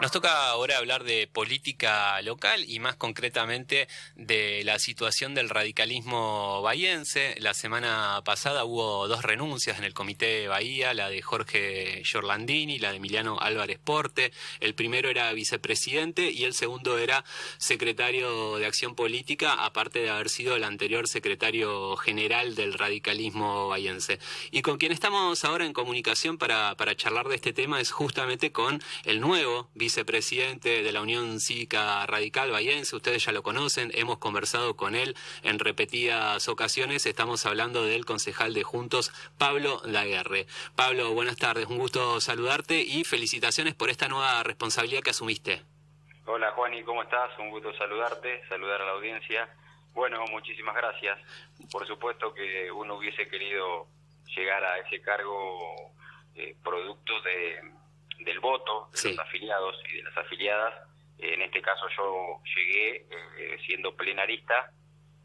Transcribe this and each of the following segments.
Nos toca ahora hablar de política local y más concretamente de la situación del radicalismo bahiense. La semana pasada hubo dos renuncias en el Comité de Bahía, la de Jorge Giorlandini y la de Emiliano Álvarez Porte. El primero era vicepresidente y el segundo era secretario de Acción Política, aparte de haber sido el anterior secretario general del radicalismo bahiense. Y con quien estamos ahora en comunicación para charlar de este tema es justamente con el nuevo vicepresidente de la Unión Cívica Radical Bahiense. Ustedes ya lo conocen, hemos conversado con él en repetidas ocasiones. Estamos hablando del concejal de Juntos, Pablo Daguerre. Pablo, buenas tardes, un gusto saludarte y felicitaciones por esta nueva responsabilidad que asumiste. Hola Juani, ¿cómo estás? Un gusto saludarte, saludar a la audiencia. Bueno, muchísimas gracias. Por supuesto que uno hubiese querido llegar a ese cargo producto del voto de los afiliados y de las afiliadas. En este caso yo llegué siendo plenarista,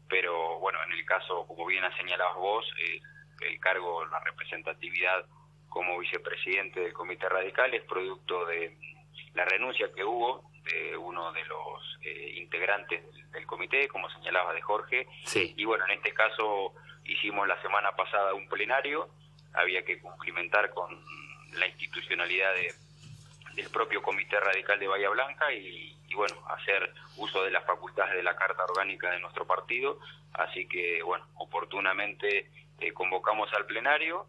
pero bueno, en el caso, como bien has señalado vos, el cargo, la representatividad como vicepresidente del Comité Radical es producto de la renuncia que hubo de uno de los integrantes del comité, como señalaba, de Jorge. Sí. Y bueno, en este caso hicimos la semana pasada un plenario, había que cumplimentar con la institucionalidad del propio Comité Radical de Bahía Blanca y bueno, hacer uso de las facultades de la Carta Orgánica de nuestro partido. Así que bueno, oportunamente convocamos al plenario.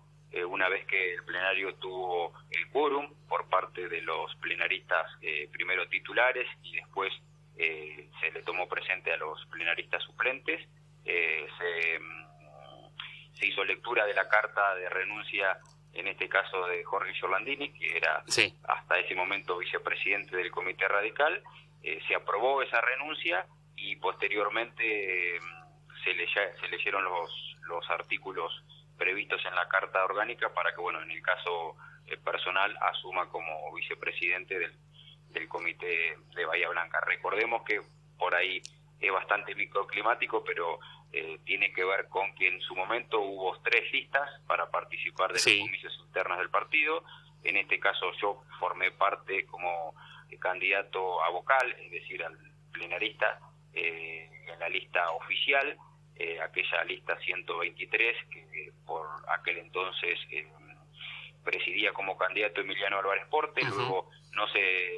Una vez que el plenario tuvo el quórum por parte de los plenaristas primero titulares y después se le tomó presente a los plenaristas suplentes, se hizo lectura de la carta de renuncia, en este caso de Jorge Giorlandini, que era hasta ese momento vicepresidente del Comité Radical. Se aprobó esa renuncia y posteriormente se leyeron los artículos previstos en la Carta Orgánica para que, bueno, en el caso personal asuma como vicepresidente del Comité de Bahía Blanca. Recordemos que por ahí es bastante microclimático, pero tiene que ver con que en su momento hubo 3 listas para participar de los comicios internos del partido. En este caso yo formé parte como candidato a vocal, es decir, al plenarista, en la lista oficial, aquella lista 123 que por aquel entonces presidía como candidato Emiliano Álvarez Porte. Luego,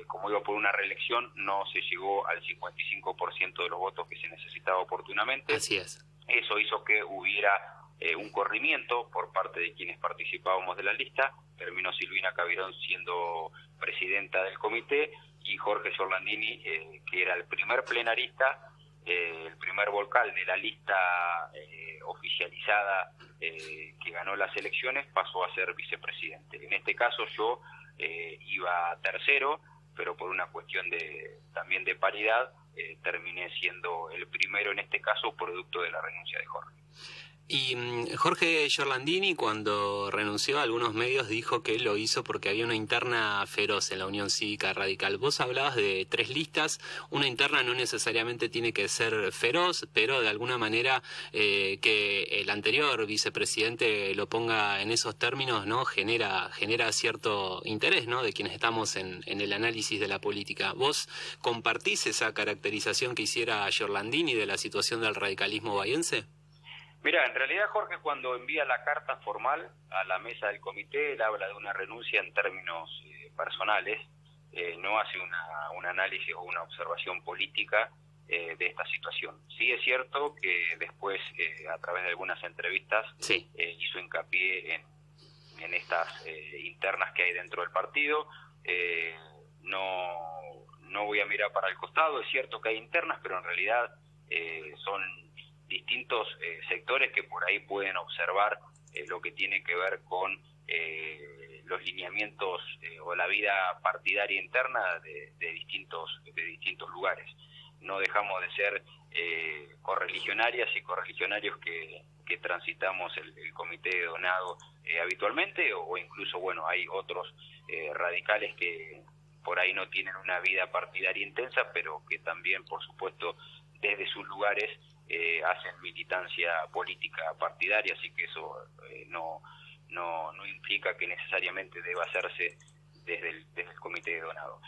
como iba por una reelección, no se llegó al 55% de los votos que se necesitaba oportunamente. Así es. Eso hizo que hubiera un corrimiento por parte de quienes participábamos de la lista. Terminó Silvina Cavirón siendo presidenta del comité y Jorge Giorlandini, que era el primer plenarista, el primer vocal de la lista oficializada que ganó las elecciones, pasó a ser vicepresidente. En este caso yo iba tercero, pero por una cuestión también de paridad, terminé siendo el primero en este caso, producto de la renuncia de Jorge. Y Jorge Giorlandini, cuando renunció a algunos medios, dijo que él lo hizo porque había una interna feroz en la Unión Cívica Radical. Vos hablabas de 3 listas. Una interna no necesariamente tiene que ser feroz, pero de alguna manera que el anterior vicepresidente lo ponga en esos términos, ¿no? Genera cierto interés, ¿no?, de quienes estamos en el análisis de la política. ¿Vos compartís esa caracterización que hiciera Giorlandini de la situación del radicalismo bahiense? Mira, en realidad Jorge, cuando envía la carta formal a la mesa del comité, él habla de una renuncia en términos personales, no hace un análisis o una observación política de esta situación. Sí es cierto que después, a través de algunas entrevistas, hizo hincapié en estas internas que hay dentro del partido. No voy a mirar para el costado, es cierto que hay internas, pero en realidad son distintos sectores que por ahí pueden observar lo que tiene que ver con los lineamientos o la vida partidaria interna de distintos lugares. No dejamos de ser correligionarias y correligionarios que transitamos el comité de donado habitualmente, o incluso, bueno, hay otros radicales que por ahí no tienen una vida partidaria intensa, pero que también, por supuesto, desde sus lugares hacen militancia política partidaria, así que eso no implica que necesariamente deba hacerse desde el comité de donado.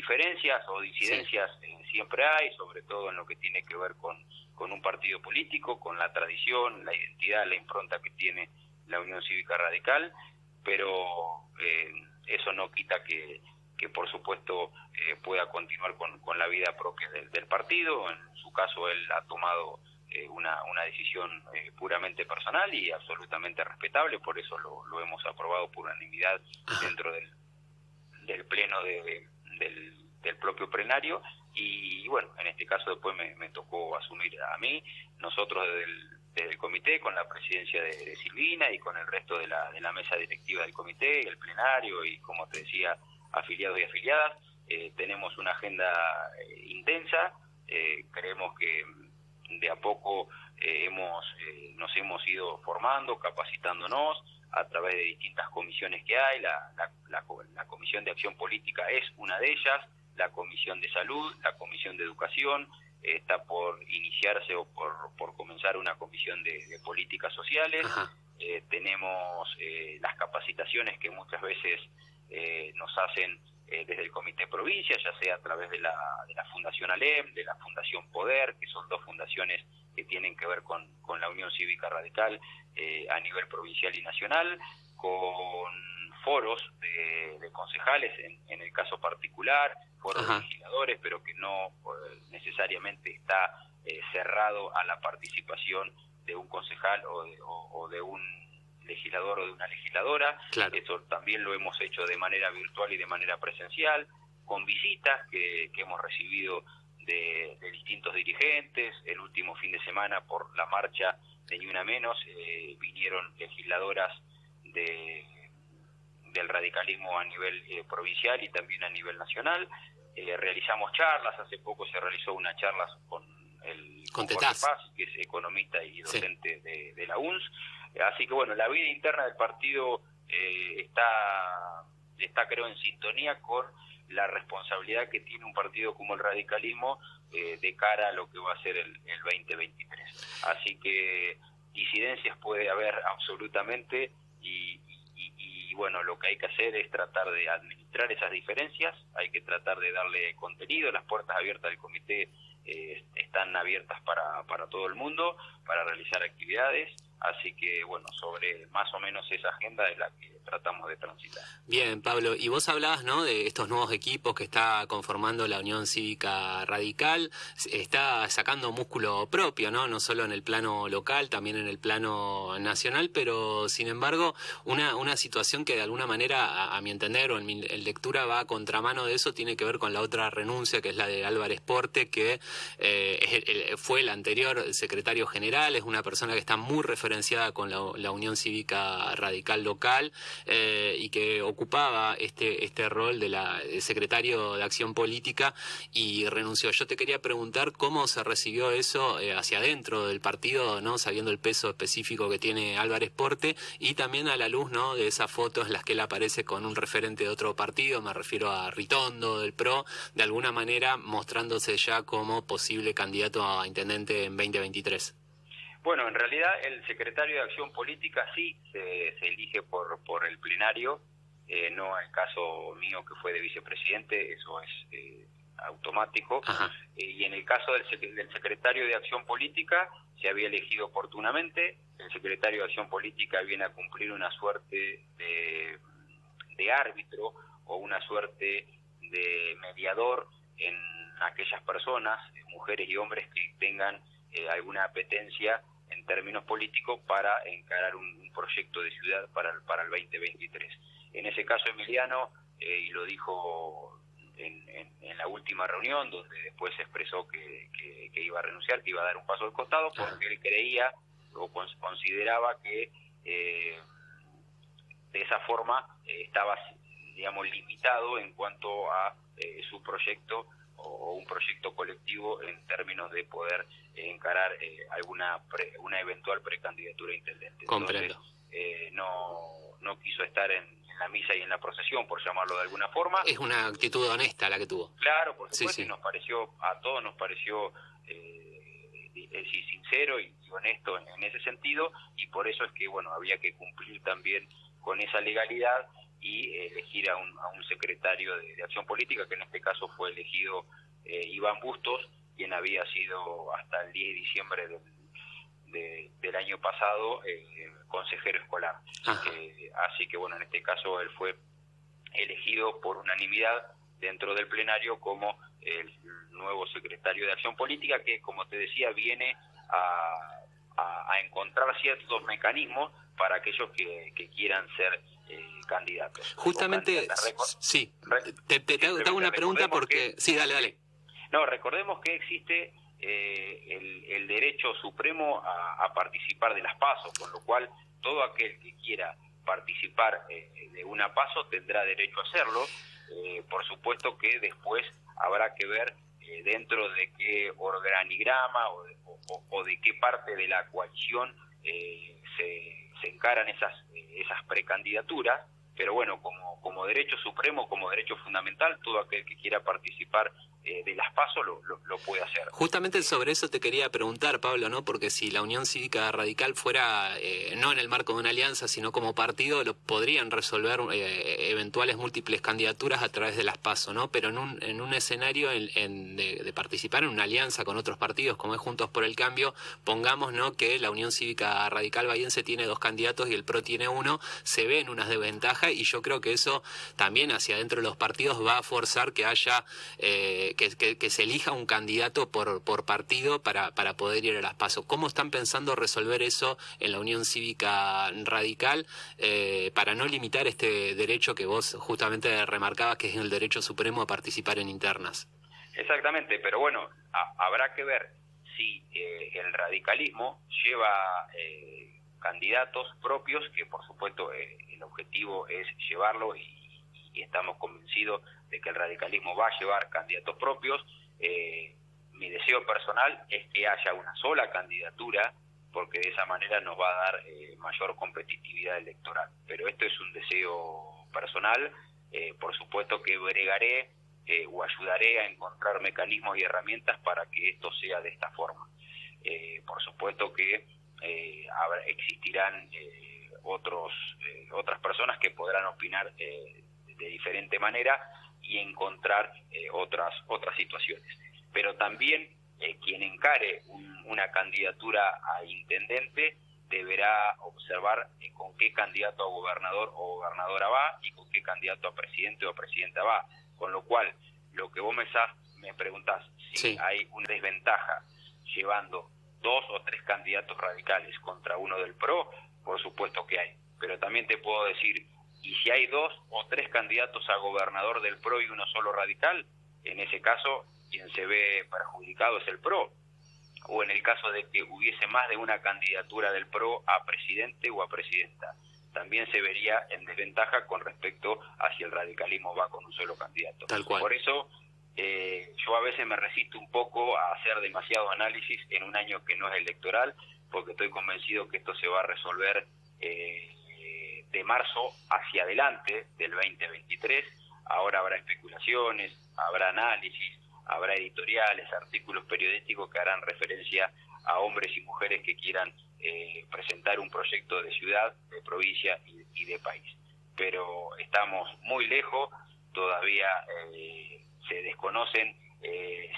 diferencias o disidencias siempre hay, sobre todo en lo que tiene que ver con un partido político, con la tradición, la identidad, la impronta que tiene la Unión Cívica Radical, pero eso no quita que por supuesto pueda continuar con la vida propia del partido. En su caso él ha tomado una decisión puramente personal y absolutamente respetable, por eso lo hemos aprobado por unanimidad dentro del pleno del propio plenario. Y bueno, en este caso después me tocó asumir a mí. Nosotros desde el comité, con la presidencia de Silvina y con el resto de la mesa directiva del comité, el plenario y, como te decía, afiliados y afiliadas, tenemos una agenda intensa. Creemos que de a poco nos hemos ido formando, capacitándonos a través de distintas comisiones que hay. La Comisión de Acción Política es una de ellas, la Comisión de Salud, la Comisión de Educación, está por iniciarse o por comenzar una Comisión de Políticas Sociales. Tenemos las capacitaciones que muchas veces nos hacen desde el Comité Provincia, ya sea a través de la Fundación ALEM, de la Fundación Poder, que son dos fundaciones que tienen que ver con la Unión Cívica Radical a nivel provincial y nacional, con foros de concejales en el caso particular, foros de legisladores, pero que no necesariamente está cerrado a la participación de un concejal o de un legislador o de una legisladora. Claro. Eso también lo hemos hecho de manera virtual y de manera presencial, con visitas que hemos recibido de distintos dirigentes. El último fin de semana, por la marcha de Ni Una Menos, vinieron legisladoras del radicalismo a nivel provincial y también a nivel nacional. Realizamos charlas, hace poco se realizó una charla con Jorge Paz, que es economista y docente de la UNS. Así que bueno, la vida interna del partido está creo en sintonía con la responsabilidad que tiene un partido como el radicalismo de cara a lo que va a ser el 2023. Así que disidencias puede haber absolutamente, y bueno, lo que hay que hacer es tratar de administrar esas diferencias, hay que tratar de darle contenido. Las puertas abiertas del comité están abiertas para todo el mundo, para realizar actividades. Así que, bueno, sobre más o menos esa agenda es la que tratamos de transitar. Bien, Pablo, y vos hablabas, ¿no?, de estos nuevos equipos que está conformando la Unión Cívica Radical. Está sacando músculo propio, ¿no?, no solo en el plano local, también en el plano nacional, pero, sin embargo, una situación que de alguna manera, a mi entender, o en mi lectura, va a contramano de eso, tiene que ver con la otra renuncia, que es la de Álvarez Porte, que fue el anterior secretario general, es una persona que está muy referenciada con la Unión Cívica Radical local, y que ocupaba este rol de secretario de Acción Política, y renunció. Yo te quería preguntar cómo se recibió eso hacia adentro del partido, ¿no?, sabiendo el peso específico que tiene Álvarez Porte, y también a la luz, ¿no?, de esas fotos en las que él aparece con un referente de otro partido, me refiero a Ritondo del PRO, de alguna manera mostrándose ya como posible candidato a intendente en 2023. Bueno, en realidad el secretario de Acción Política sí se elige por el plenario, no el caso mío que fue de vicepresidente, eso es automático. Y en el caso del secretario de Acción Política se había elegido oportunamente. El secretario de Acción Política viene a cumplir una suerte de árbitro o una suerte de mediador en aquellas personas, mujeres y hombres, que tengan alguna apetencia en términos políticos para encarar un proyecto de ciudad para el 2023. En ese caso Emiliano, y lo dijo en la última reunión, donde después se expresó que iba a renunciar, que iba a dar un paso al costado, porque él creía o consideraba que de esa forma estaba, digamos, limitado en cuanto a su proyecto o un proyecto colectivo en términos de poder encarar una eventual precandidatura a intendente. Comprendo. Entonces, no quiso estar en la misa y en la procesión, por llamarlo de alguna forma. Es una actitud honesta la que tuvo. Claro, por supuesto, sí. Y a todos nos pareció sincero y honesto en ese sentido, y por eso es que, bueno, había que cumplir también con esa legalidad y elegir a un secretario de Acción Política, que en este caso fue elegido Iván Bustos, quien había sido hasta el 10 de diciembre del año pasado consejero escolar. Así que bueno, en este caso él fue elegido por unanimidad dentro del plenario como el nuevo secretario de Acción Política, que, como te decía, viene a encontrar ciertos mecanismos para aquellos que quieran ser candidatos. Justamente, sí, te hago una pregunta porque... Sí, dale. No, recordemos que existe el derecho supremo a participar de las PASO, con lo cual todo aquel que quiera participar de una PASO tendrá derecho a hacerlo. Por supuesto que después habrá que ver dentro de qué organigrama o de qué parte de la coalición se encaran esas precandidaturas, pero bueno, como derecho supremo, como derecho fundamental, todo aquel que quiera participar de las PASO lo puede hacer. Justamente sobre eso te quería preguntar, Pablo, ¿no? Porque si la Unión Cívica Radical fuera, no en el marco de una alianza, sino como partido, lo podrían resolver eventuales múltiples candidaturas a través de las PASO, ¿no? Pero en un escenario de participar en una alianza con otros partidos, como es Juntos por el Cambio, pongamos, ¿no?, que la Unión Cívica Radical bahiense tiene 2 candidatos y el PRO tiene 1, se ve en unas desventajas, y yo creo que eso también hacia adentro de los partidos va a forzar que haya... Que se elija un candidato por partido para poder ir a las PASO. ¿Cómo están pensando resolver eso en la Unión Cívica Radical para no limitar este derecho que vos justamente remarcabas, que es el derecho supremo a participar en internas? Exactamente, pero bueno, habrá que ver si el radicalismo lleva candidatos propios, que por supuesto el objetivo es llevarlo y estamos convencidos de que el radicalismo va a llevar candidatos propios. Mi deseo personal es que haya una sola candidatura, porque de esa manera nos va a dar mayor competitividad electoral. Pero esto es un deseo personal. Por supuesto que bregaré o ayudaré a encontrar mecanismos y herramientas para que esto sea de esta forma. Por supuesto que existirán otras personas que podrán opinar de diferente manera y encontrar otras situaciones. Pero también quien encare una candidatura a intendente deberá observar con qué candidato a gobernador o gobernadora va y con qué candidato a presidente o presidenta va. Con lo cual, lo que vos me preguntás, si sí, hay una desventaja llevando 2 o 3 candidatos radicales contra uno del PRO, por supuesto que hay. Pero también te puedo decir, y si hay 2 o 3 candidatos a gobernador del PRO y uno solo radical, en ese caso quien se ve perjudicado es el PRO. O en el caso de que hubiese más de una candidatura del PRO a presidente o a presidenta, también se vería en desventaja con respecto a si el radicalismo va con un solo candidato. Tal cual. Por eso yo a veces me resisto un poco a hacer demasiado análisis en un año que no es electoral, porque estoy convencido que esto se va a resolver de marzo hacia adelante del 2023. Ahora habrá especulaciones, habrá análisis, habrá editoriales, artículos periodísticos que harán referencia a hombres y mujeres que quieran presentar un proyecto de ciudad, de provincia y de país. Pero estamos muy lejos, todavía se desconocen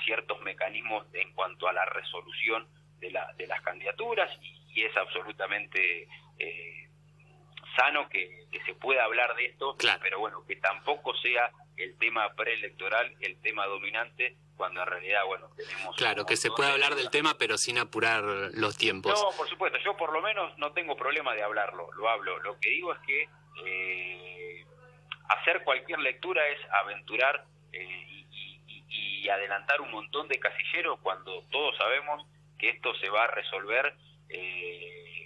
ciertos mecanismos en cuanto a la resolución de las candidaturas y es absolutamente sano que se pueda hablar de esto, claro, pero bueno, que tampoco sea el tema preelectoral el tema dominante, cuando en realidad, bueno, tenemos... Claro, que se pueda hablar del tema, pero sin apurar los tiempos. No, por supuesto, yo por lo menos no tengo problema de hablarlo, lo hablo. Lo que digo es que hacer cualquier lectura es aventurar y adelantar un montón de casilleros cuando todos sabemos que esto se va a resolver.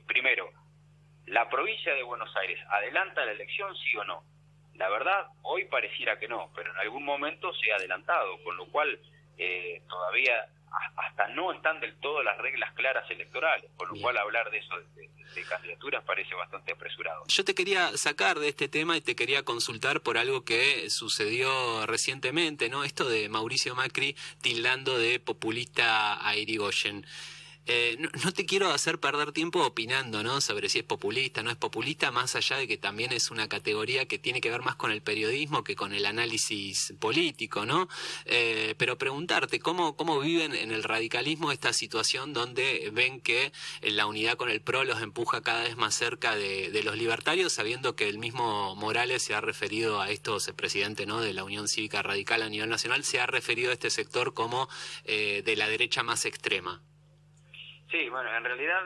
Primero, ¿la provincia de Buenos Aires adelanta la elección, sí o no? La verdad, hoy pareciera que no, pero en algún momento se ha adelantado, con lo cual todavía hasta no están del todo las reglas claras electorales, con lo cual hablar de eso, de candidaturas, parece bastante apresurado. Yo te quería sacar de este tema y te quería consultar por algo que sucedió recientemente, ¿no? Esto de Mauricio Macri tildando de populista a Irigoyen. No te quiero hacer perder tiempo opinando, ¿no?, sobre si es populista, no es populista, más allá de que también es una categoría que tiene que ver más con el periodismo que con el análisis político, ¿no? Pero preguntarte, ¿cómo viven en el radicalismo esta situación donde ven que la unidad con el PRO los empuja cada vez más cerca de los libertarios, sabiendo que el mismo Morales se ha referido a esto, el presidente, ¿no?, de la Unión Cívica Radical a nivel nacional, se ha referido a este sector como de la derecha más extrema? Sí, bueno, en realidad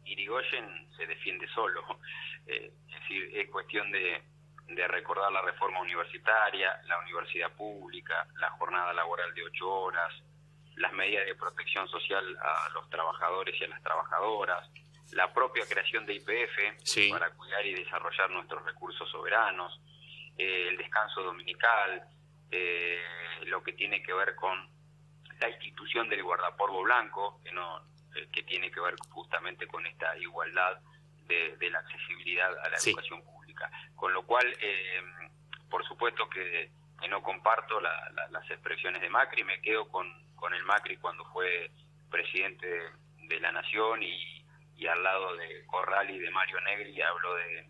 Irigoyen se defiende solo. Es decir, es cuestión de recordar la reforma universitaria, la universidad pública, la jornada laboral de 8 horas, las medidas de protección social a los trabajadores y a las trabajadoras, la propia creación de YPF, sí, para cuidar y desarrollar nuestros recursos soberanos, el descanso dominical, lo que tiene que ver con la institución del guardapolvo blanco, que tiene que ver justamente con esta igualdad de la accesibilidad a la educación pública. Con lo cual, por supuesto que no comparto las expresiones de Macri, me quedo con el Macri cuando fue presidente de la Nación y al lado de Corral y de Mario Negri hablo de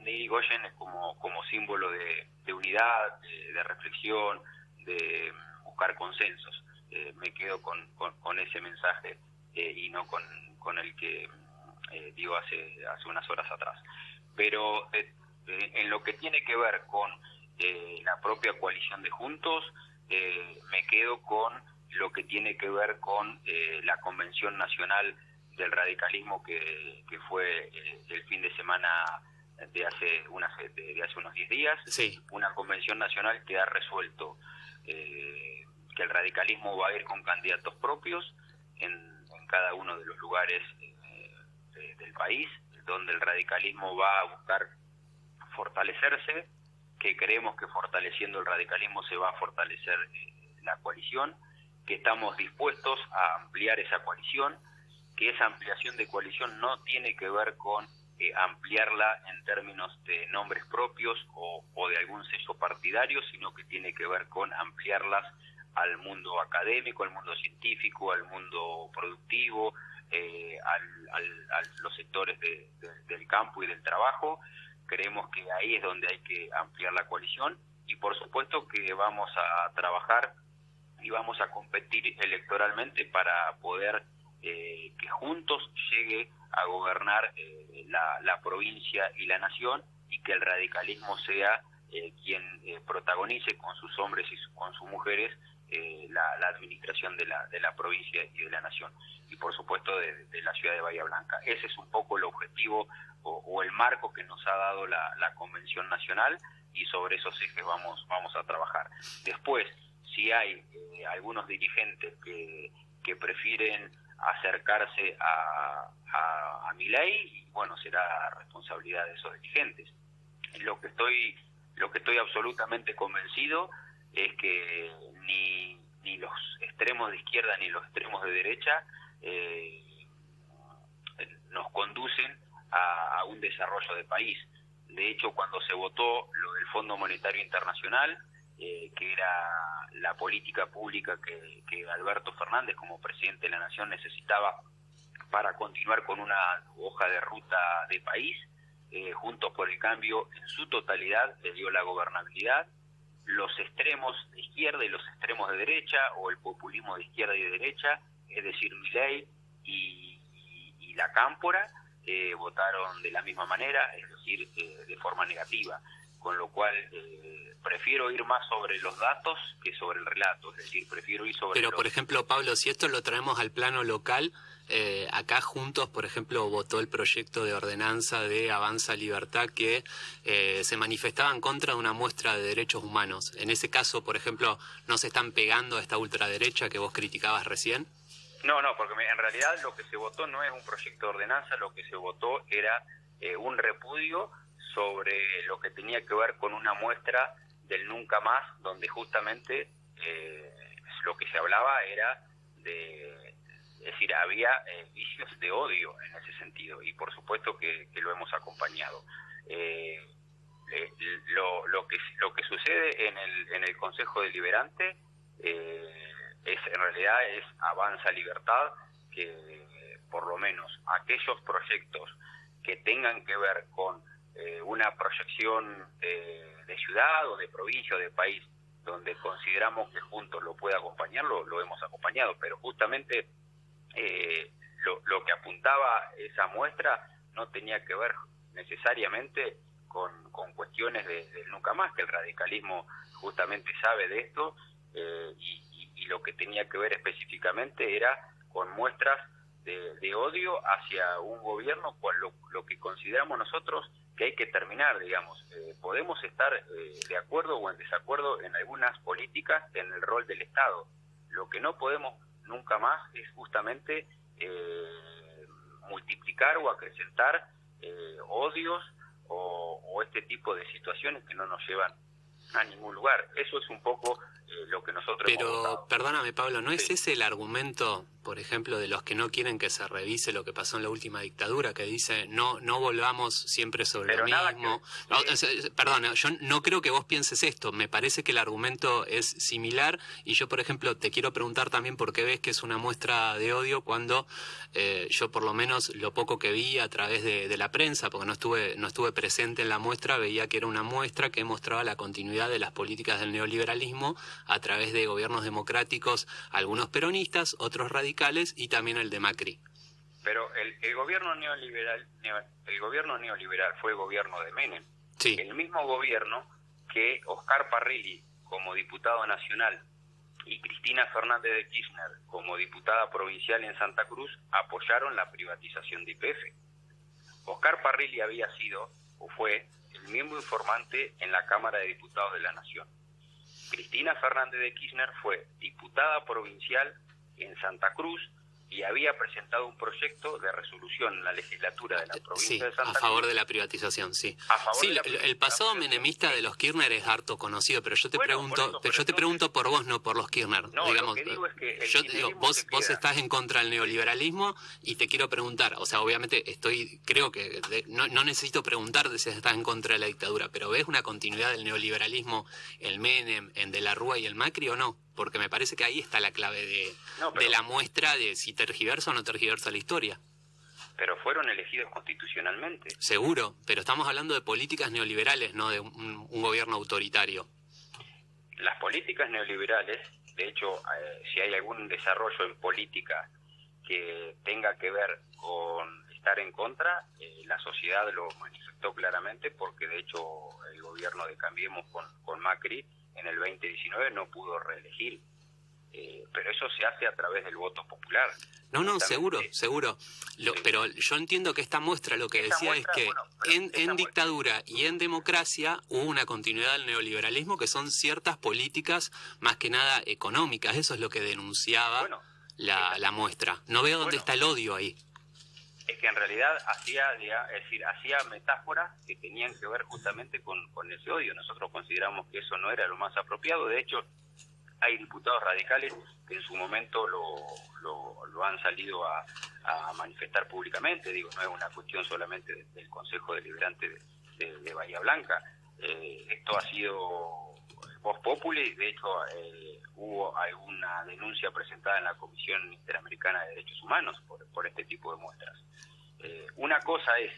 Irigoyen como símbolo de unidad, de reflexión, de buscar consensos. Me quedo con ese mensaje y no con el que digo hace unas horas atrás. Pero en lo que tiene que ver con la propia coalición de Juntos, me quedo con lo que tiene que ver con la Convención Nacional del Radicalismo que fue el fin de semana de hace unos 10 días, sí, una convención nacional que ha resuelto que el radicalismo va a ir con candidatos propios en cada uno de los lugares del país, donde el radicalismo va a buscar fortalecerse, que creemos que fortaleciendo el radicalismo se va a fortalecer la coalición, que estamos dispuestos a ampliar esa coalición, que esa ampliación de coalición no tiene que ver con ampliarla en términos de nombres propios o de algún sello partidario, sino que tiene que ver con ampliarlas al mundo académico, al mundo científico, al mundo productivo, a los sectores del campo y del trabajo. Creemos que ahí es donde hay que ampliar la coalición y por supuesto que vamos a trabajar y vamos a competir electoralmente para poder que juntos llegue a gobernar la provincia y la nación y que el radicalismo sea quien protagonice con sus hombres y con sus mujeres la administración de la provincia y de la nación y por supuesto de la ciudad de Bahía Blanca. Ese es un poco el objetivo o el marco que nos ha dado la Convención Nacional y sobre esos ejes vamos a trabajar. Después, si hay algunos dirigentes que prefieren acercarse a Milei, bueno, será responsabilidad de esos dirigentes. Lo que estoy absolutamente convencido es que ni los extremos de izquierda ni los extremos de derecha nos conducen a un desarrollo de país. De hecho, cuando se votó lo del Fondo Monetario Internacional, que era la política pública que Alberto Fernández como presidente de la Nación necesitaba para continuar con una hoja de ruta de país, Juntos por el Cambio en su totalidad le dio la gobernabilidad. Los extremos de izquierda y los extremos de derecha, o el populismo de izquierda y de derecha, es decir, Milei y la Cámpora, votaron de la misma manera, es decir, de forma negativa, con lo cual prefiero ir más sobre los datos que sobre el relato, es decir, prefiero ir sobre... Pero, por ejemplo, Pablo, si esto lo traemos al plano local, acá Juntos, por ejemplo, votó el proyecto de ordenanza de Avanza Libertad que se manifestaba en contra de una muestra de derechos humanos. En ese caso, por ejemplo, ¿no se están pegando a esta ultraderecha que vos criticabas recién? No, porque en realidad lo que se votó no es un proyecto de ordenanza, lo que se votó era un repudio sobre lo que tenía que ver con una muestra del Nunca Más, donde justamente lo que se hablaba era es decir, había vicios de odio en ese sentido, y por supuesto que lo hemos acompañado. Lo que sucede en el Consejo Deliberante en realidad es Avanza Libertad, que por lo menos aquellos proyectos que tengan que ver con una proyección de ciudad o de provincia o de país, donde consideramos que juntos lo puede acompañar, lo hemos acompañado, pero justamente lo que apuntaba esa muestra no tenía que ver necesariamente con cuestiones del nunca más, que el radicalismo justamente sabe de esto, y lo que tenía que ver específicamente era con muestras de odio hacia un gobierno, cual lo que consideramos nosotros que hay que terminar, digamos. Podemos estar de acuerdo o en desacuerdo en algunas políticas en el rol del Estado. Lo que no podemos nunca más es justamente multiplicar o acrecentar odios o este tipo de situaciones que no nos llevan a ningún lugar. Eso es un poco lo que nosotros hemos votado. Perdóname, Pablo, ¿no es ese el argumento, por ejemplo, de los que no quieren que se revise lo que pasó en la última dictadura, que dice no volvamos siempre sobre lo mismo? Perdona, yo no creo que vos pienses esto, me parece que el argumento es similar, y yo, por ejemplo, te quiero preguntar también por qué ves que es una muestra de odio cuando yo, por lo menos, lo poco que vi a través de la prensa, porque no estuve presente en la muestra, veía que era una muestra que mostraba la continuidad de las políticas del neoliberalismo a través de gobiernos democráticos, algunos peronistas, otros radicales, y también el de Macri. Pero el gobierno neoliberal fue el gobierno de Menem. Sí. El mismo gobierno que Oscar Parrilli como diputado nacional y Cristina Fernández de Kirchner como diputada provincial en Santa Cruz apoyaron la privatización de YPF. Oscar Parrilli había sido o fue el miembro informante en la Cámara de Diputados de la Nación. Cristina Fernández de Kirchner fue diputada provincial en Santa Cruz y había presentado un proyecto de resolución en la legislatura de la provincia de Santa Cruz. A favor de la privatización, sí. El pasado menemista de los Kirchner es harto conocido, pero yo te pregunto por vos, no por los Kirchner. No, digamos, lo que digo es que vos estás en contra del neoliberalismo y te quiero preguntar, o sea, obviamente creo que no necesito preguntarte si estás en contra de la dictadura, pero ¿ves una continuidad del neoliberalismo, el Menem, en De la Rúa y el Macri o no? Porque me parece que ahí está la clave de la muestra de si tergiversa o no tergiversa la historia. Pero fueron elegidos constitucionalmente. Seguro, pero estamos hablando de políticas neoliberales, no de un gobierno autoritario. Las políticas neoliberales, de hecho, si hay algún desarrollo en política que tenga que ver con estar en contra, la sociedad lo manifestó claramente, porque de hecho el gobierno de Cambiemos con Macri en el 2019 no pudo reelegir, pero eso se hace a través del voto popular. No, seguro. Pero yo entiendo que esta muestra lo que decía es que en dictadura y en democracia hubo una continuidad del neoliberalismo, que son ciertas políticas más que nada económicas. Eso es lo que denunciaba la muestra. No veo dónde está el odio ahí. Es que en realidad hacía metáforas que tenían que ver justamente con ese odio. Nosotros consideramos que eso no era lo más apropiado. De hecho, hay diputados radicales que en su momento lo han salido a manifestar públicamente. Digo, no es una cuestión solamente del Consejo Deliberante de Bahía Blanca. Esto ha sido vox populi. De hecho, hubo alguna denuncia presentada en la Comisión Interamericana de Derechos Humanos por este tipo de muestras. Una cosa es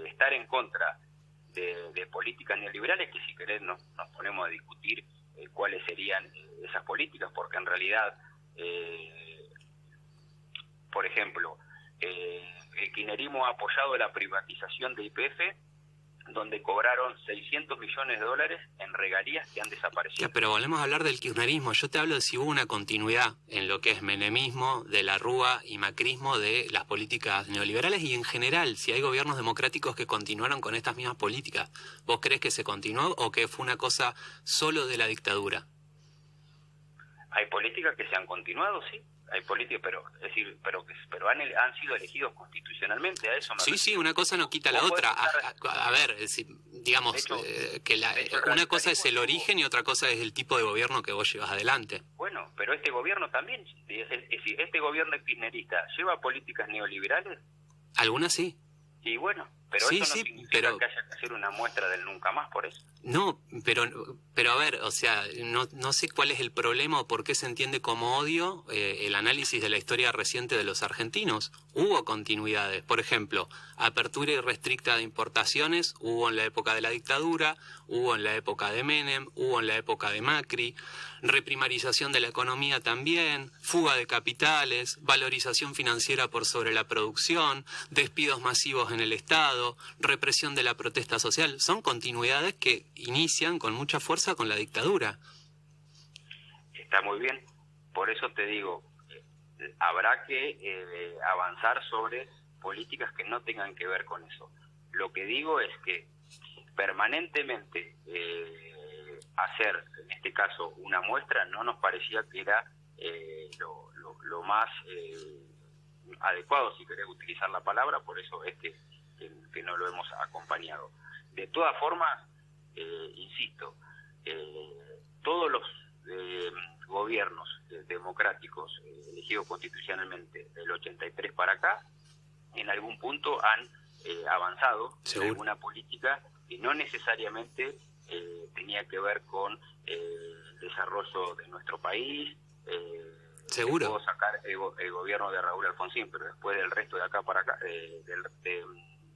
estar en contra de políticas neoliberales, que si querés nos ponemos a discutir cuáles serían esas políticas, porque en realidad, por ejemplo, el kirchnerismo ha apoyado la privatización de YPF, donde cobraron 600 millones de dólares en regalías que han desaparecido. Pero volvemos a hablar del kirchnerismo. Yo te hablo de si hubo una continuidad en lo que es menemismo, de la Rúa y macrismo, de las políticas neoliberales, y en general, si hay gobiernos democráticos que continuaron con estas mismas políticas. ¿Vos crees que se continuó o que fue una cosa solo de la dictadura? Hay políticas que se han continuado, sí. Hay políticas, pero han sido elegidos constitucionalmente, a eso me refiero. Sí, una cosa no quita la otra. A ver, digamos, una cosa es el origen y otra cosa es el tipo de gobierno que vos llevas adelante. Bueno, pero este gobierno también, es decir, este gobierno kirchnerista, ¿lleva políticas neoliberales? Algunas sí. Y bueno, Pero sí, eso no sí, significa que haya que hacer una muestra del nunca más por eso. No, pero a ver, o sea, no sé cuál es el problema o por qué se entiende como odio el análisis de la historia reciente de los argentinos. Hubo continuidades, por ejemplo, apertura irrestricta de importaciones, hubo en la época de la dictadura, hubo en la época de Menem, hubo en la época de Macri, reprimarización de la economía también, fuga de capitales, valorización financiera por sobre la producción, despidos masivos en el Estado, represión de la protesta social. Son continuidades que inician con mucha fuerza con la dictadura. Está muy bien, por eso te digo, habrá que avanzar sobre políticas que no tengan que ver con eso. Lo que digo es que permanentemente hacer, en este caso, una muestra, no nos parecía que era lo más adecuado, si querés utilizar la palabra, por eso es que no lo hemos acompañado. De todas formas, insisto, todos los gobiernos democráticos elegidos constitucionalmente del 83 para acá, en algún punto han avanzado en alguna política que no necesariamente tenía que ver con el desarrollo de nuestro país. Seguro. Puedo sacar el gobierno de Raúl Alfonsín, pero después del resto de acá para acá,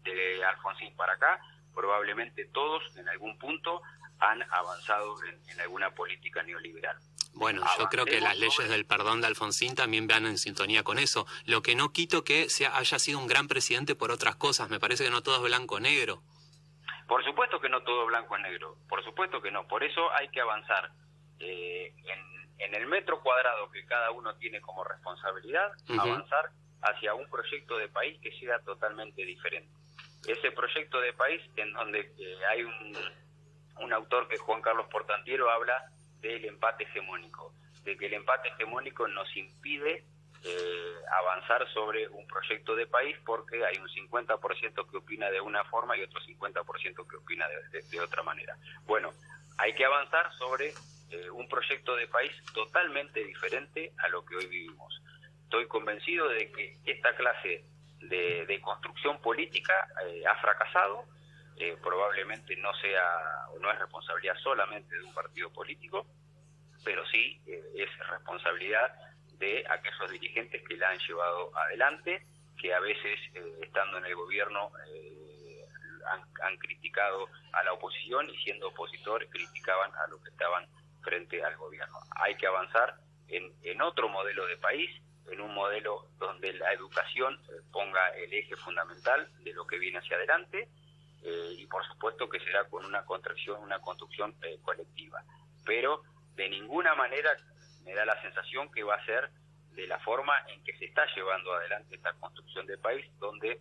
de Alfonsín para acá, probablemente todos en algún punto han avanzado en alguna política neoliberal. Bueno, yo creo que las leyes del perdón de Alfonsín también van en sintonía con eso. Lo que no quito que haya sido un gran presidente por otras cosas. Me parece que no todo es blanco o negro. Por supuesto que no todo blanco o negro. Por supuesto que no. Por eso hay que avanzar en el metro cuadrado que cada uno tiene como responsabilidad, avanzar hacia un proyecto de país que sea totalmente diferente. Ese proyecto de país en donde hay un autor que es Juan Carlos Portantiero habla del empate hegemónico, de que el empate hegemónico nos impide avanzar sobre un proyecto de país porque hay un 50% que opina de una forma y otro 50% que opina de otra manera. Bueno, hay que avanzar sobre un proyecto de país totalmente diferente a lo que hoy vivimos. Estoy convencido de que esta clase de construcción política ha fracasado. Probablemente no sea o no es responsabilidad solamente de un partido político, pero sí es responsabilidad de aquellos dirigentes que la han llevado adelante, que a veces estando en el gobierno han criticado a la oposición y siendo opositor criticaban a los que estaban frente al gobierno. Hay que avanzar en otro modelo de país, en un modelo donde la educación ponga el eje fundamental de lo que viene hacia adelante, y por supuesto que será con una construcción colectiva. Pero de ninguna manera me da la sensación que va a ser de la forma en que se está llevando adelante esta construcción de país, donde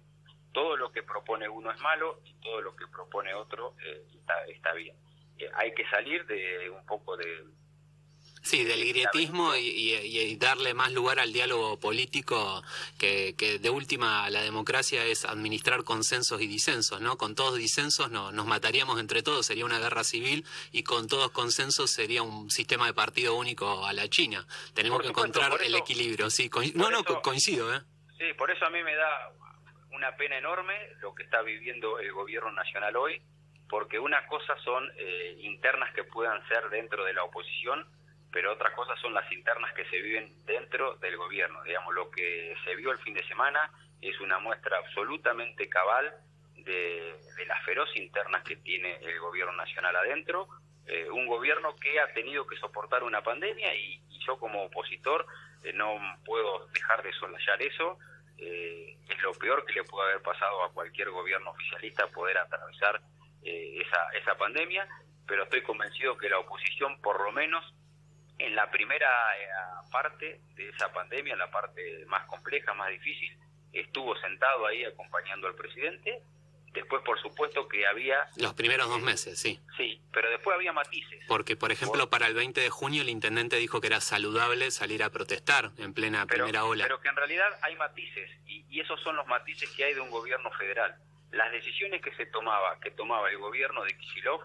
todo lo que propone uno es malo y todo lo que propone otro está bien. Hay que salir de un poco de... Sí, del grietismo y darle más lugar al diálogo político, que de última la democracia es administrar consensos y disensos, ¿no? Con todos disensos nos mataríamos entre todos, sería una guerra civil, y con todos consensos sería un sistema de partido único a la China. Tenemos que encontrar el equilibrio, sí. Coincido, ¿eh? Sí, por eso a mí me da una pena enorme lo que está viviendo el gobierno nacional hoy, porque una cosa son internas que puedan ser dentro de la oposición, pero otras cosas son las internas que se viven dentro del gobierno. Digamos, lo que se vio el fin de semana es una muestra absolutamente cabal de las feroces internas que tiene el gobierno nacional adentro, un gobierno que ha tenido que soportar una pandemia y yo como opositor no puedo dejar de soslayar eso. Es lo peor que le puede haber pasado a cualquier gobierno oficialista poder atravesar esa pandemia, pero estoy convencido que la oposición, por lo menos en la primera parte de esa pandemia, la parte más compleja, más difícil, estuvo sentado ahí acompañando al presidente. Después, por supuesto, que había... Los primeros 2 meses, sí. Sí, pero después había matices. Porque, por ejemplo, para el 20 de junio el intendente dijo que era saludable salir a protestar en plena primera ola. Pero que en realidad hay matices, y esos son los matices que hay de un gobierno federal. Las decisiones que tomaba el gobierno de Kicillof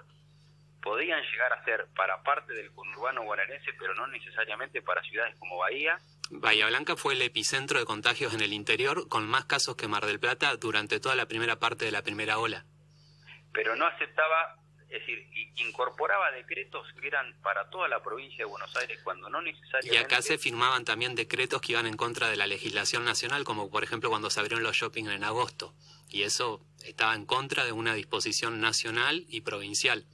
podían llegar a ser para parte del conurbano bonaerense, pero no necesariamente para ciudades como Bahía. Bahía Blanca fue el epicentro de contagios en el interior, con más casos que Mar del Plata durante toda la primera parte de la primera ola. Pero no aceptaba, es decir, incorporaba decretos que eran para toda la provincia de Buenos Aires cuando no necesariamente... Y acá se firmaban también decretos que iban en contra de la legislación nacional, como por ejemplo cuando se abrieron los shopping en agosto. Y eso estaba en contra de una disposición nacional y provincial.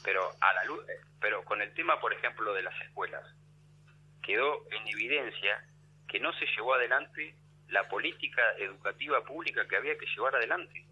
Pero con el tema, por ejemplo, de las escuelas, quedó en evidencia que no se llevó adelante la política educativa pública que había que llevar adelante.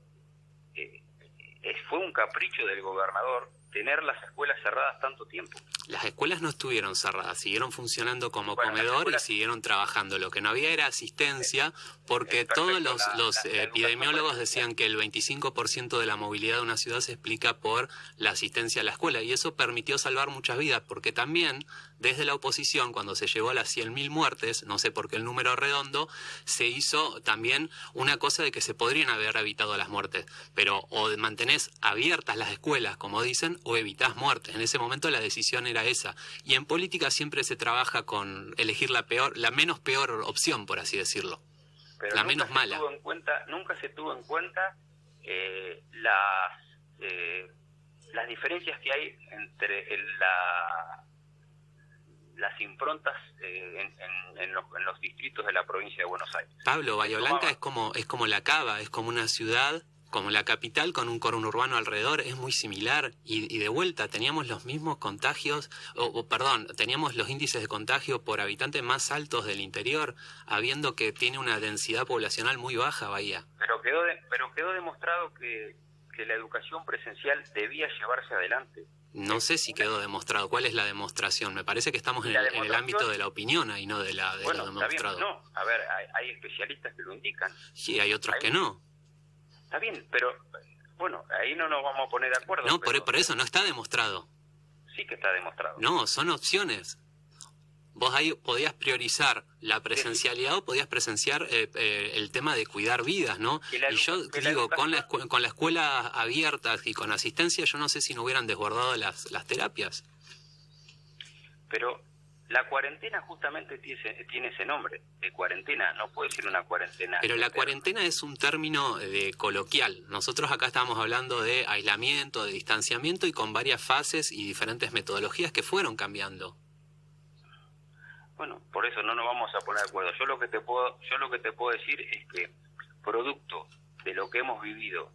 Fue un capricho del gobernador tener las escuelas cerradas tanto tiempo. Las escuelas no estuvieron cerradas, siguieron funcionando como comedor y siguieron trabajando. Lo que no había era asistencia, porque todos los epidemiólogos decían que el 25% de la movilidad de una ciudad se explica por la asistencia a la escuela, y eso permitió salvar muchas vidas, porque también desde la oposición, cuando se llegó a las 100.000 muertes, no sé por qué el número redondo, se hizo también una cosa de que se podrían haber evitado las muertes, pero o mantenés abiertas las escuelas, como dicen, o evitás muertes. En ese momento la decisión era esa. Y en política siempre se trabaja con elegir la menos peor opción, por así decirlo. Pero la menos mala. Nunca se tuvo en cuenta las diferencias que hay entre las improntas en los distritos de la provincia de Buenos Aires. Pablo, Bahía Blanca es como La Cava, es como una ciudad, como la capital, con un conurbano alrededor, es muy similar, y de vuelta teníamos los mismos contagios, teníamos los índices de contagio por habitante más altos del interior, habiendo que tiene una densidad poblacional muy baja Bahía. Pero quedó demostrado que la educación presencial debía llevarse adelante. No sé si quedó demostrado. ¿Cuál es la demostración? Me parece que estamos en el ámbito de la opinión y no de lo demostrado. No, a ver, hay especialistas que lo indican. Sí, hay otros que no. Está bien, pero bueno, ahí no nos vamos a poner de acuerdo. No, por eso no está demostrado. Sí que está demostrado. No, son opciones. Vos ahí podías priorizar la presencialidad o podías presenciar el tema de cuidar vidas, ¿no? Y yo digo, con la escuela abierta y con asistencia, yo no sé si no hubieran desbordado las terapias. Pero la cuarentena justamente tiene ese nombre, de cuarentena, no puede ser una cuarentena. Pero la cuarentena es un término coloquial. Nosotros acá estamos hablando de aislamiento, de distanciamiento, y con varias fases y diferentes metodologías que fueron cambiando. Bueno, por eso no nos vamos a poner de acuerdo. Yo lo que te puedo decir es que, producto de lo que hemos vivido,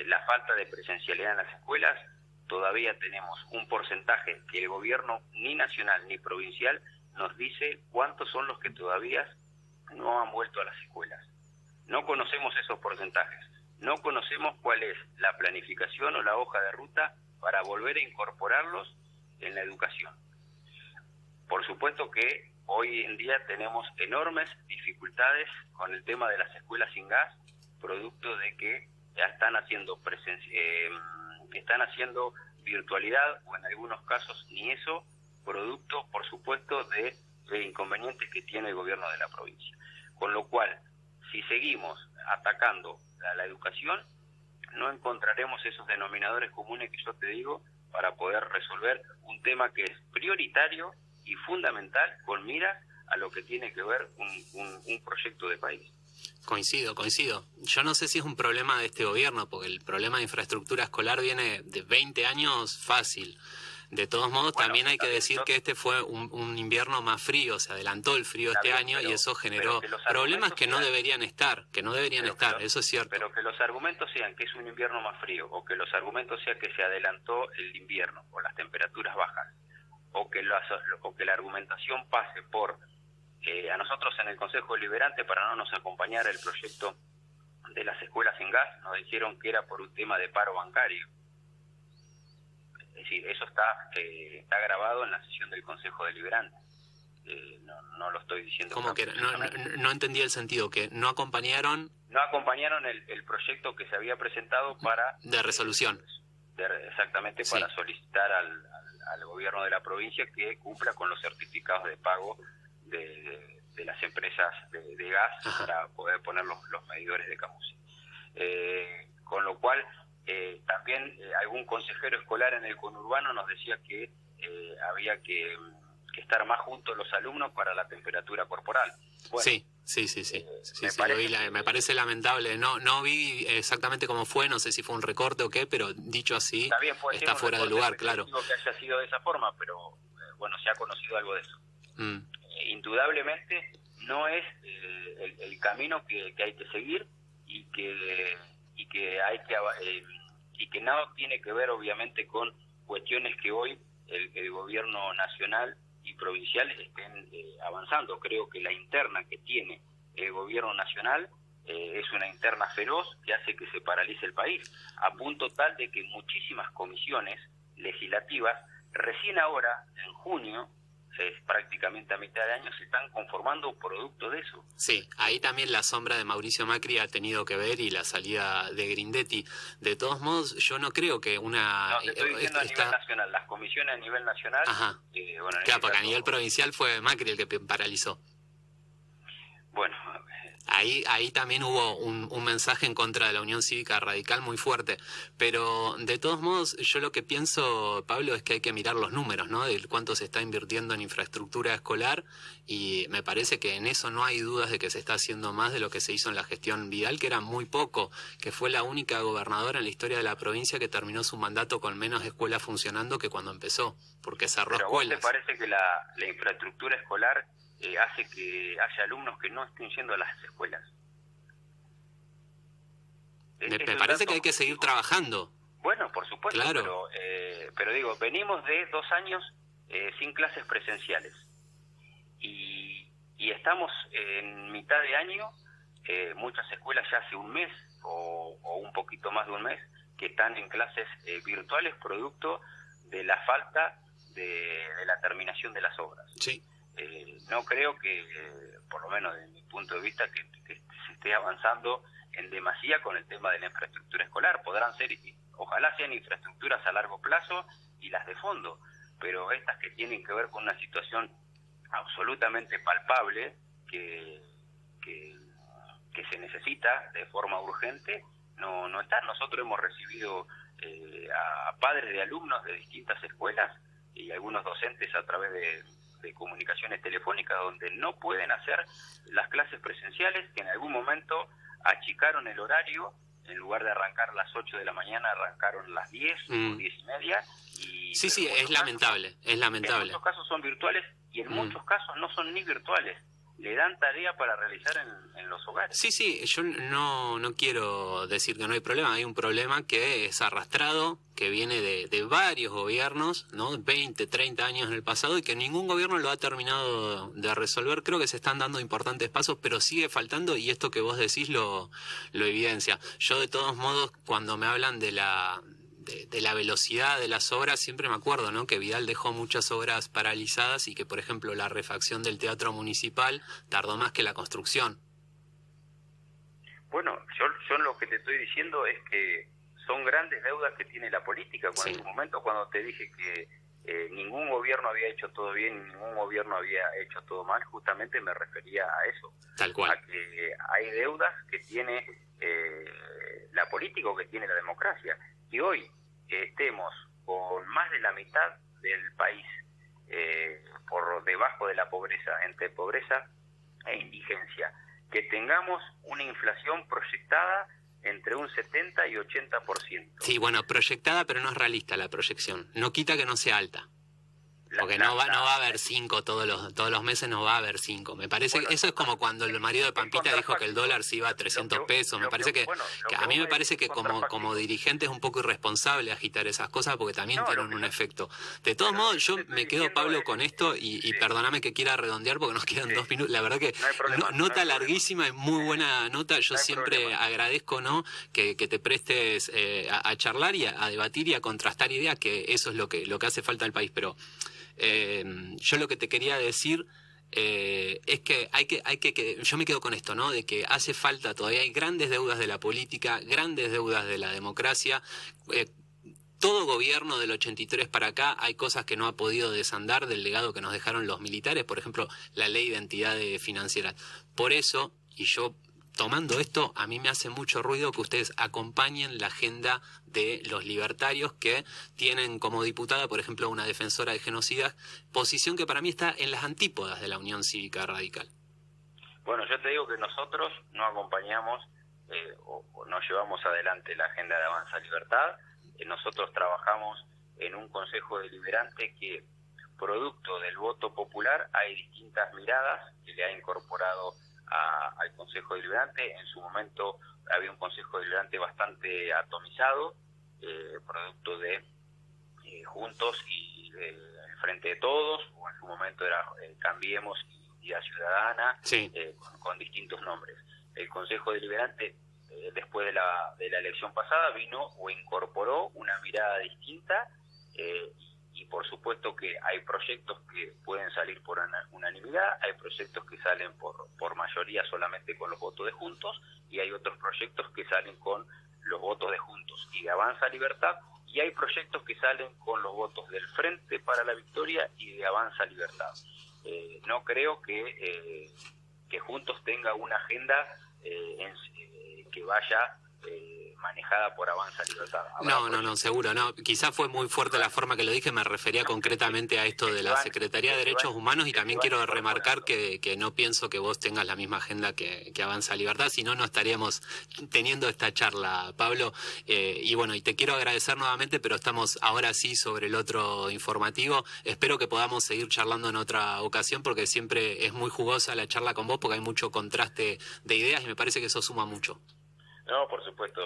la falta de presencialidad en las escuelas, todavía tenemos un porcentaje que el gobierno ni nacional ni provincial nos dice cuántos son los que todavía no han vuelto a las escuelas. No conocemos esos porcentajes, no conocemos cuál es la planificación o la hoja de ruta para volver a incorporarlos en la educación. Por supuesto que hoy en día tenemos enormes dificultades con el tema de las escuelas sin gas, producto de que ya están haciendo virtualidad, o en algunos casos ni eso, producto, por supuesto, de inconvenientes que tiene el gobierno de la provincia. Con lo cual, si seguimos atacando a la educación, no encontraremos esos denominadores comunes que yo te digo para poder resolver un tema que es prioritario y fundamental con miras a lo que tiene que ver un proyecto de país. Coincido. Yo no sé si es un problema de este gobierno, porque el problema de infraestructura escolar viene de 20 años fácil. De todos modos, también hay que decir que este fue un invierno más frío, se adelantó el frío este año, y eso generó problemas que no deberían estar, eso es cierto. Pero que los argumentos sean que es un invierno más frío, o que los argumentos sean que se adelantó el invierno, o las temperaturas bajas, o que la argumentación pase por a nosotros en el Consejo Deliberante, para no nos acompañar el proyecto de las escuelas sin gas, nos dijeron que era por un tema de paro bancario. Es decir, eso está grabado en la sesión del Consejo Deliberante. No lo estoy diciendo. ¿Cómo que no entendí el sentido? ¿Que no acompañaron? No acompañaron el proyecto que se había presentado de resolución. Exactamente, sí. Para solicitar al gobierno de la provincia que cumpla con los certificados de pago de las empresas de gas. Ajá. Para poder poner los medidores de Camusi. Con lo cual, también algún consejero escolar en el conurbano nos decía que había que estar más juntos los alumnos para la temperatura corporal. Bueno, sí. Me parece lamentable. No vi exactamente cómo fue, no sé si fue un recorte o qué, pero dicho así, está fuera de lugar, claro. No digo que haya sido de esa forma, pero bueno, se ha conocido algo de eso. Indudablemente no es el camino que hay que seguir y que nada tiene que ver obviamente con cuestiones que hoy el gobierno nacional y provincial estén avanzando. Creo que la interna que tiene el gobierno nacional es una interna feroz que hace que se paralice el país, a punto tal de que muchísimas comisiones legislativas recién ahora, en junio, prácticamente a mitad de año, se están conformando producto de eso. Sí, ahí también la sombra de Mauricio Macri ha tenido que ver y la salida de Grindetti. De todos modos, yo no creo que una... No, te estoy diciendo a nivel nacional, las comisiones a nivel nacional... Ajá, bueno, claro, porque a nivel provincial fue Macri el que paralizó. Bueno... Ahí también hubo un mensaje en contra de la Unión Cívica Radical muy fuerte, pero de todos modos yo lo que pienso, Pablo, es que hay que mirar los números, ¿no? De cuánto se está invirtiendo en infraestructura escolar, y me parece que en eso no hay dudas de que se está haciendo más de lo que se hizo en la gestión Vidal, que era muy poco, que fue la única gobernadora en la historia de la provincia que terminó su mandato con menos escuelas funcionando que cuando empezó, porque cerró escuelas. ¿Pero a vos te parece que la infraestructura escolar hace que haya alumnos que no estén yendo a las escuelas? Me parece que hay que seguir trabajando. Bueno, por supuesto, claro. pero digo, venimos de 2 años sin clases presenciales y estamos en mitad de año, muchas escuelas ya hace un mes o un poquito más de un mes que están en clases virtuales producto de la falta de la terminación de las obras. Sí. No creo que, por lo menos desde mi punto de vista, que se esté avanzando en demasía con el tema de la infraestructura escolar. Podrán ser, ojalá sean infraestructuras a largo plazo y las de fondo, pero estas que tienen que ver con una situación absolutamente palpable que se necesita de forma urgente, no están. Nosotros hemos recibido a padres de alumnos de distintas escuelas y algunos docentes a través de comunicaciones telefónicas donde no pueden hacer las clases presenciales, que en algún momento achicaron el horario, en lugar de arrancar a las 8 de la mañana arrancaron a las 10 o 10 y media. Sí, es lamentable, es lamentable. En muchos casos son virtuales y en muchos casos no son ni virtuales. Le dan tarea para realizar en los hogares. Sí, yo no quiero decir que no hay problema. Hay un problema que es arrastrado, que viene de varios gobiernos, ¿no? 20, 30 años en el pasado, y que ningún gobierno lo ha terminado de resolver. Creo que se están dando importantes pasos, pero sigue faltando, y esto que vos decís lo evidencia. Yo, de todos modos, cuando me hablan de la velocidad de las obras, siempre me acuerdo, ¿no?, que Vidal dejó muchas obras paralizadas y que, por ejemplo, la refacción del Teatro Municipal tardó más que la construcción. Bueno, yo lo que te estoy diciendo es que son grandes deudas que tiene la política. En su momento, cuando te dije que ningún gobierno había hecho todo bien, ningún gobierno había hecho todo mal, justamente me refería a eso. Tal cual. A que hay deudas que tiene la política o que tiene la democracia. Y hoy estemos con más de la mitad del país por debajo de la pobreza, entre pobreza e indigencia, que tengamos una inflación proyectada entre un 70 y 80%. Sí, bueno, proyectada, pero no es realista la proyección. No quita que no sea alta. Porque no va a haber 5 todos los meses, no va a haber 5. Me parece que eso es como cuando el marido de Pampita dijo que el dólar se iba a 300 pesos. Me parece que a mí me parece que como dirigente es un poco irresponsable agitar esas cosas porque también tienen un efecto. De todos modos, yo me quedo, Pablo, con esto y perdóname que quiera redondear porque nos quedan 2 minutos. La verdad que nota larguísima y muy buena nota. Yo siempre agradezco, ¿no?, que te prestes a charlar y a debatir y a contrastar ideas, que eso es lo que hace falta al país. Pero yo lo que te quería decir es que yo me quedo con esto, ¿no?, de que hace falta, todavía hay grandes deudas de la política, grandes deudas de la democracia. Todo gobierno del 83 para acá hay cosas que no ha podido desandar del legado que nos dejaron los militares, por ejemplo, la ley de entidades financieras. Por eso, y yo tomando esto, a mí me hace mucho ruido que ustedes acompañen la agenda de los libertarios que tienen como diputada, por ejemplo, una defensora de genocidas, posición que para mí está en las antípodas de la Unión Cívica Radical. Bueno, yo te digo que nosotros no acompañamos o no llevamos adelante la agenda de Avanza Libertad. Nosotros trabajamos en un Consejo Deliberante que, producto del voto popular, hay distintas miradas que le ha incorporado al Consejo Deliberante. En su momento había un Consejo Deliberante bastante atomizado, producto de Juntos y Frente de Todos, o en su momento era Cambiemos y Unidad Ciudadana, sí, con distintos nombres. El Consejo Deliberante, después de la elección pasada, vino o incorporó una mirada distinta, y por supuesto que hay proyectos que pueden salir por unanimidad, hay proyectos que salen por mayoría solamente con los votos de Juntos, y hay otros proyectos que salen con los votos de Juntos y de Avanza Libertad, y hay proyectos que salen con los votos del Frente para la Victoria y de Avanza Libertad. No creo que Juntos tenga una agenda que vaya manejada por Avanza Libertad. No, seguro, no. Quizás fue muy fuerte la forma que lo dije, me refería concretamente a esto de la Secretaría de Derechos Humanos, y también quiero remarcar que no pienso que vos tengas la misma agenda que Avanza Libertad, si no, no estaríamos teniendo esta charla, Pablo. Y bueno, y te quiero agradecer nuevamente, pero estamos ahora sí sobre el otro informativo. Espero que podamos seguir charlando en otra ocasión, porque siempre es muy jugosa la charla con vos, porque hay mucho contraste de ideas y me parece que eso suma mucho. No, por supuesto,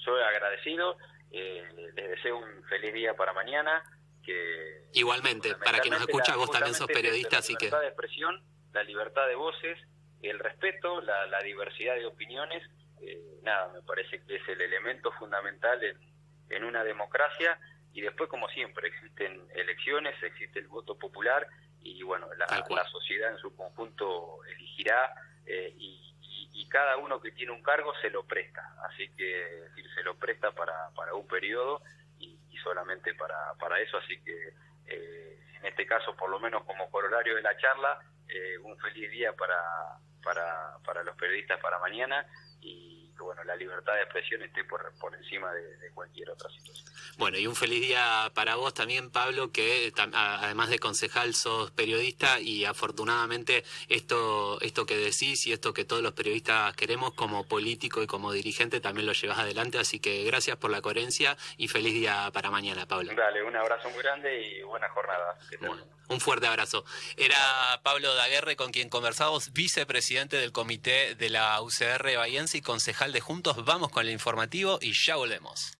soy agradecido, les deseo un feliz día para mañana. Que igualmente, para quien nos escucha, vos también sos periodista, así que... La libertad de expresión, la libertad de voces, el respeto, la diversidad de opiniones, me parece que es el elemento fundamental en una democracia, y después, como siempre, existen elecciones, existe el voto popular, y bueno, la sociedad en su conjunto elegirá, y cada uno que tiene un cargo se lo presta, así que se lo presta para un periodo y solamente para eso, así que en este caso, por lo menos como corolario de la charla, un feliz día para los periodistas para mañana, y que bueno, la libertad de expresión esté por encima de cualquier otra situación. Bueno, y un feliz día para vos también, Pablo, que además de concejal sos periodista, y afortunadamente esto que decís y esto que todos los periodistas queremos como político y como dirigente también lo llevas adelante, así que gracias por la coherencia y feliz día para mañana, Pablo. Dale, un abrazo muy grande y buena jornada. Un fuerte abrazo. Era Pablo Daguerre con quien conversamos, vicepresidente del comité de la UCR Bahiense y concejal de Juntos. Vamos con el informativo y ya volvemos.